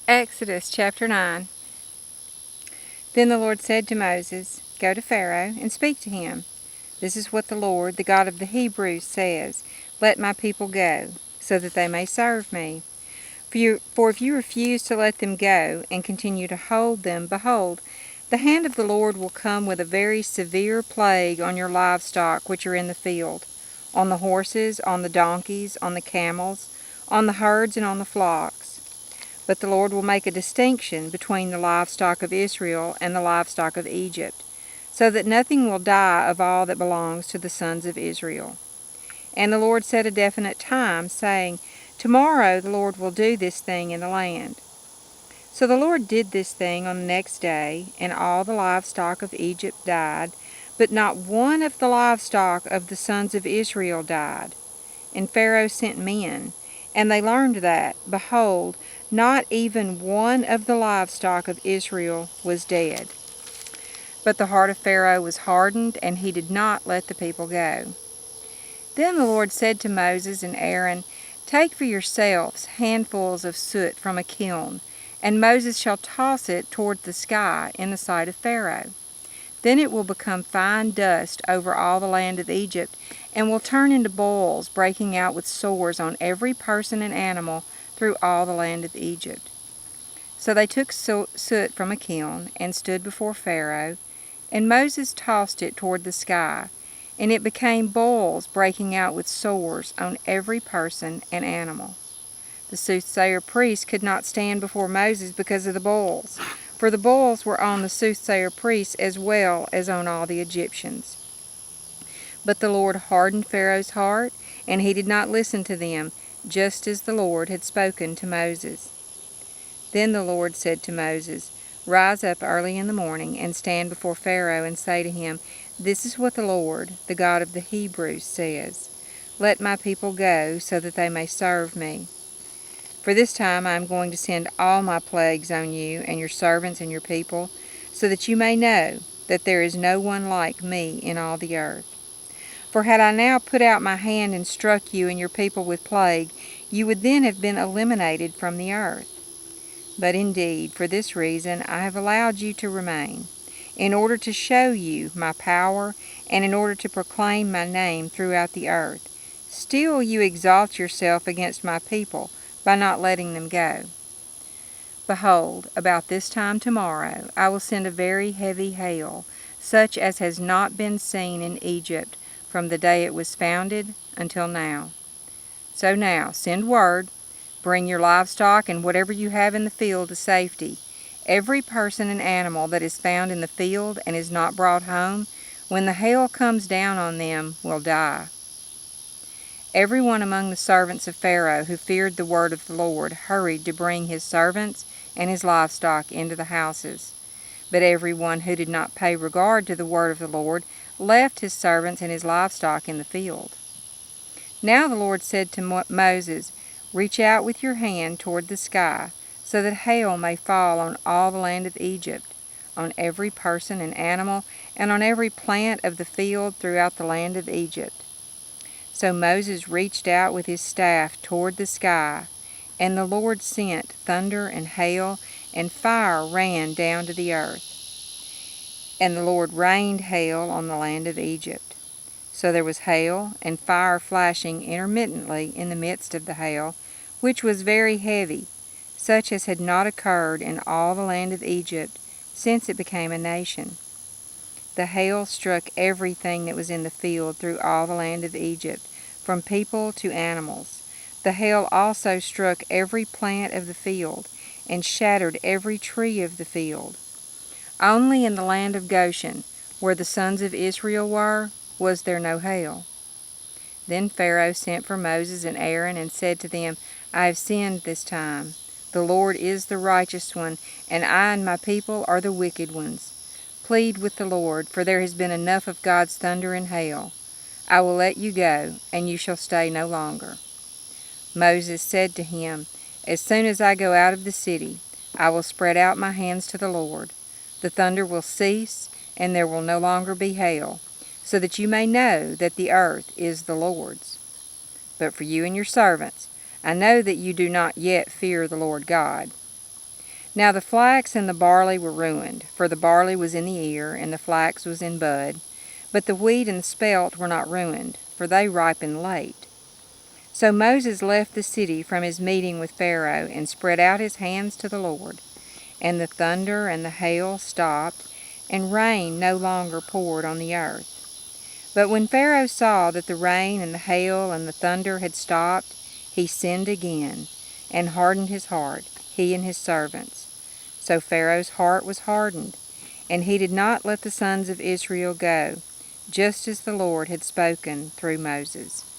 Exodus chapter 9. Then the Lord said to Moses, Go to Pharaoh and speak to him. This is what the Lord, the God of the Hebrews, says, Let my people go, so that they may serve me. For if you refuse to let them go, and continue to hold them, behold, the hand of the Lord will come with a very severe plague on your livestock which are in the field, on the horses, on the donkeys, on the camels, on the herds, and on the flocks. But the Lord will make a distinction between the livestock of Israel and the livestock of Egypt, so that nothing will die of all that belongs to the sons of Israel. And the Lord set a definite time, saying, Tomorrow the Lord will do this thing in the land. So the Lord did this thing on the next day, and all the livestock of Egypt died, but not one of the livestock of the sons of Israel died. And Pharaoh sent men, and they learned that, behold, not even one of the livestock of Israel was dead. But the heart of Pharaoh was hardened, and he did not let the people go. Then the Lord said to Moses and Aaron, Take for yourselves handfuls of soot from a kiln, and Moses shall toss it toward the sky in the sight of Pharaoh. Then it will become fine dust over all the land of Egypt, and will turn into boils, breaking out with sores on every person and animal through all the land of Egypt. So they took soot from a kiln, and stood before Pharaoh, and Moses tossed it toward the sky, and it became boils, breaking out with sores on every person and animal. The soothsayer priest could not stand before Moses because of the boils, for the boils were on the soothsayer priests as well as on all the Egyptians. But the Lord hardened Pharaoh's heart, and he did not listen to them, just as the Lord had spoken to Moses. Then the Lord said to Moses, Rise up early in the morning, and stand before Pharaoh, and say to him, This is what the Lord, the God of the Hebrews, says, Let my people go, so that they may serve me. For this time I am going to send all my plagues on you and your servants and your people, so that you may know that there is no one like me in all the earth. For had I now put out my hand and struck you and your people with plague, you would then have been eliminated from the earth. But indeed, for this reason I have allowed you to remain, in order to show you my power, and in order to proclaim my name throughout the earth. Still you exalt yourself against my people, by not letting them go. Behold, about this time tomorrow I will send a very heavy hail, such as has not been seen in Egypt from the day it was founded until now. So now send word, bring your livestock and whatever you have in the field to safety. Every person and animal that is found in the field and is not brought home, when the hail comes down on them, will die. Everyone among the servants of Pharaoh who feared the word of the Lord hurried to bring his servants and his livestock into the houses. But everyone who did not pay regard to the word of the Lord left his servants and his livestock in the field. Now the Lord said to Moses, Reach out with your hand toward the sky, so that hail may fall on all the land of Egypt, on every person and animal, and on every plant of the field throughout the land of Egypt. So Moses reached out with his staff toward the sky, and the Lord sent thunder and hail, and fire ran down to the earth. And the Lord rained hail on the land of Egypt. So there was hail and fire flashing intermittently in the midst of the hail, which was very heavy, such as had not occurred in all the land of Egypt since it became a nation. The hail struck everything that was in the field through all the land of Egypt, from people to animals. The hail also struck every plant of the field, and shattered every tree of the field. Only in the land of Goshen, where the sons of Israel were, was there no hail. Then Pharaoh sent for Moses and Aaron, and said to them, I have sinned this time. The Lord is the righteous one, and I and my people are the wicked ones. Plead with the Lord, for there has been enough of God's thunder and hail. I will let you go, and you shall stay no longer. Moses said to him, As soon as I go out of the city, I will spread out my hands to the Lord. The thunder will cease, and there will no longer be hail, so that you may know that the earth is the Lord's. But for you and your servants, I know that you do not yet fear the Lord God. Now the flax and the barley were ruined, for the barley was in the ear, and the flax was in bud. But the wheat and the spelt were not ruined, for they ripened late. So Moses left the city from his meeting with Pharaoh, and spread out his hands to the Lord. And the thunder and the hail stopped, and rain no longer poured on the earth. But when Pharaoh saw that the rain and the hail and the thunder had stopped, he sinned again, and hardened his heart, he and his servants. So Pharaoh's heart was hardened, and he did not let the sons of Israel go, just as the Lord had spoken through Moses.